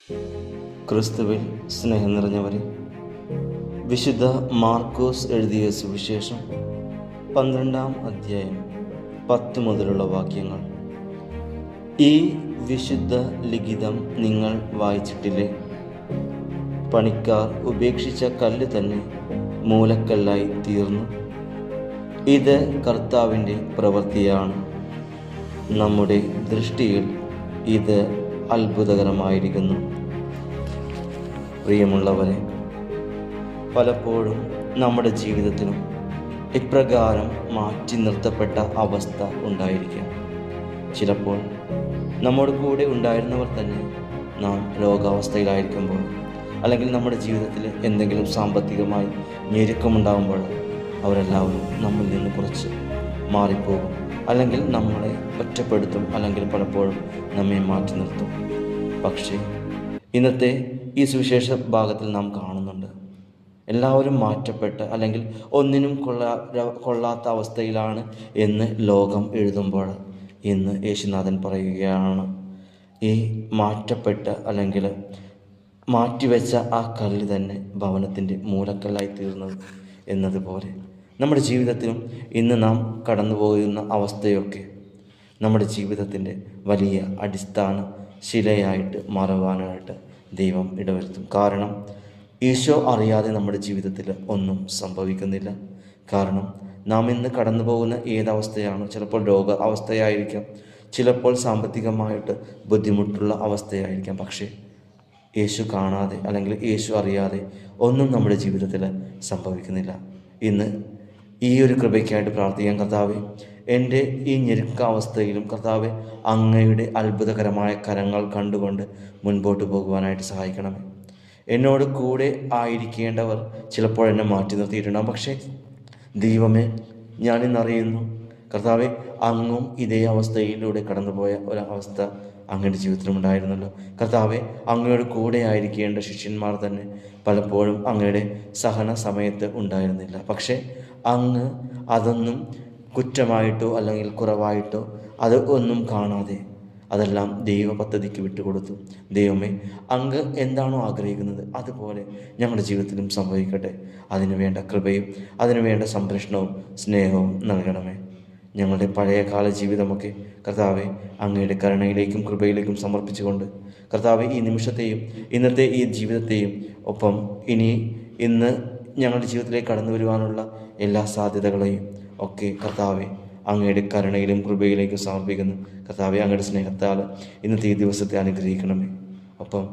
ക്രിസ്തുവിൽ സ്നേഹം നിറഞ്ഞവരെ, വിശുദ്ധ മാർക്കോസ് എഴുതിയ സുവിശേഷം 12-ാം അധ്യായം 10 മുതലുള്ള വാക്യങ്ങൾ. ഈ വിശുദ്ധ ലിഖിതം നിങ്ങൾ വായിച്ചിട്ടില്ലേ? പണിക്കാർ ഉപേക്ഷിച്ച കല്ല് തന്നെ മൂലക്കല്ലായി തീർന്നു. ഇത് കർത്താവിൻ്റെ പ്രവൃത്തിയാണ്. നമ്മുടെ ദൃഷ്ടിയിൽ ഇത് അത്ഭുതകരമായിരിക്കുന്നു. പ്രിയമുള്ളവരെ, പലപ്പോഴും നമ്മുടെ ജീവിതത്തിലും ഇപ്രകാരം മാറ്റി നിർത്തപ്പെട്ട അവസ്ഥ ഉണ്ടായിരിക്കാം. ചിലപ്പോൾ നമ്മുടെ കൂടെ ഉണ്ടായിരുന്നവർ തന്നെ നാം രോഗാവസ്ഥയിലായിരിക്കുമ്പോൾ, അല്ലെങ്കിൽ നമ്മുടെ ജീവിതത്തിൽ എന്തെങ്കിലും സാമ്പത്തികമായി ഞെരുക്കമുണ്ടാകുമ്പോൾ അവരെല്ലാവരും നമ്മിൽ നിന്ന് കുറച്ച് മാറിപ്പോകും, അല്ലെങ്കിൽ നമ്മളെ ഒറ്റപ്പെടുത്തും, അല്ലെങ്കിൽ പലപ്പോഴും നമ്മെ മാറ്റി നിർത്തും. പക്ഷേ ഇന്നത്തെ ഈ സുവിശേഷ ഭാഗത്തിൽ നാം കാണുന്നുണ്ട്, എല്ലാവരും മാറ്റപ്പെട്ട് അല്ലെങ്കിൽ ഒന്നിനും കൊള്ളാത്ത അവസ്ഥയിലാണ് എന്ന് ലോകം എഴുതുമ്പോൾ, ഇന്ന് യേശുനാഥൻ പറയുകയാണ്, ഈ മാറ്റപ്പെട്ട് അല്ലെങ്കിൽ മാറ്റിവെച്ച ആ കല്ല് തന്നെ ഭവനത്തിൻ്റെ മൂലക്കല്ലായി തീർന്നത് എന്നതുപോലെ നമ്മുടെ ജീവിതത്തിലും ഇന്ന് നാം കടന്നു പോകുന്ന അവസ്ഥയൊക്കെ നമ്മുടെ ജീവിതത്തിൻ്റെ വലിയ അടിസ്ഥാന ശിലയായിട്ട് മാറുവാനായിട്ട് ദൈവം ഇടവരുത്തും. കാരണം ഈശോ അറിയാതെ നമ്മുടെ ജീവിതത്തിൽ ഒന്നും സംഭവിക്കുന്നില്ല. കാരണം നാം ഇന്ന് കടന്നു പോകുന്ന ഏതവസ്ഥയാണ്, ചിലപ്പോൾ രോഗ അവസ്ഥയായിരിക്കാം, ചിലപ്പോൾ സാമ്പത്തികമായിട്ട് ബുദ്ധിമുട്ടുള്ള അവസ്ഥയായിരിക്കാം. പക്ഷേ യേശു കാണാതെ അല്ലെങ്കിൽ യേശു അറിയാതെ ഒന്നും നമ്മുടെ ജീവിതത്തിൽ സംഭവിക്കുന്നില്ല. ഇന്ന് ഈ ഒരു കൃപയ്ക്കായിട്ട് പ്രാർത്ഥിക്കാം. കർത്താവേ, എൻ്റെ ഈ ഞെരുക്കാവസ്ഥയിലും കർത്താവെ അങ്ങയുടെ അത്ഭുതകരമായ കരങ്ങൾ കണ്ടുകൊണ്ട് മുൻപോട്ട് പോകുവാനായിട്ട് സഹായിക്കണമേ. എന്നോട് കൂടെ ആയിരിക്കേണ്ടവർ ചിലപ്പോൾ എന്നെ മാറ്റി നിർത്തിയിട്ടുണ്ടാകും. പക്ഷേ ദൈവമേ, ഞാനിന്നറിയുന്നു കർത്താവെ, അങ്ങും ഇതേ അവസ്ഥയിലൂടെ കടന്നുപോയ ഒരവസ്ഥ അങ്ങയുടെ ജീവിതത്തിലുണ്ടായിരുന്നല്ലോ. കർത്താവെ, അങ്ങയുടെ കൂടെ ആയിരിക്കേണ്ട ശിഷ്യന്മാർ തന്നെ പലപ്പോഴും അങ്ങയുടെ സഹന സമയത്ത് ഉണ്ടായിരുന്നില്ല. പക്ഷേ അങ്ങ് അതൊന്നും കുറ്റമായിട്ടോ അല്ലെങ്കിൽ കുറവായിട്ടോ അത് ഒന്നും കാണാതെ അതെല്ലാം ദൈവ പദ്ധതിക്ക് വിട്ടുകൊടുത്തു. ദൈവമേ, അങ്ങ് എന്താണോ ആഗ്രഹിക്കുന്നത് അതുപോലെ ഞങ്ങളുടെ ജീവിതത്തിലും സംഭവിക്കട്ടെ. അതിനു വേണ്ട കൃപയും അതിനു വേണ്ട സംരക്ഷണവും സ്നേഹവും നൽകണമേ. ഞങ്ങളുടെ പഴയകാല ജീവിതമൊക്കെ കർത്താവെ അങ്ങയുടെ കരുണയിലേക്കും കൃപയിലേക്കും സമർപ്പിച്ചുകൊണ്ട് കർത്താവെ, ഈ നിമിഷത്തെയും ഇന്നത്തെ ഈ ജീവിതത്തെയും ഒപ്പം ഇന്ന് ഞങ്ങളുടെ ജീവിതത്തിലേക്ക് കടന്നു വരുവാനുള്ള എല്ലാ സാധ്യതകളെയും ഒക്കെ കർത്താവെ അങ്ങയുടെ കരുണയിലും കൃപയിലേക്കും സമർപ്പിക്കുന്നു. കർത്താവെ, അങ്ങയുടെ സ്നേഹത്താൽ ഇന്നത്തെ ഈ ദിവസത്തെ അനുഗ്രഹിക്കണമേ. ഒപ്പം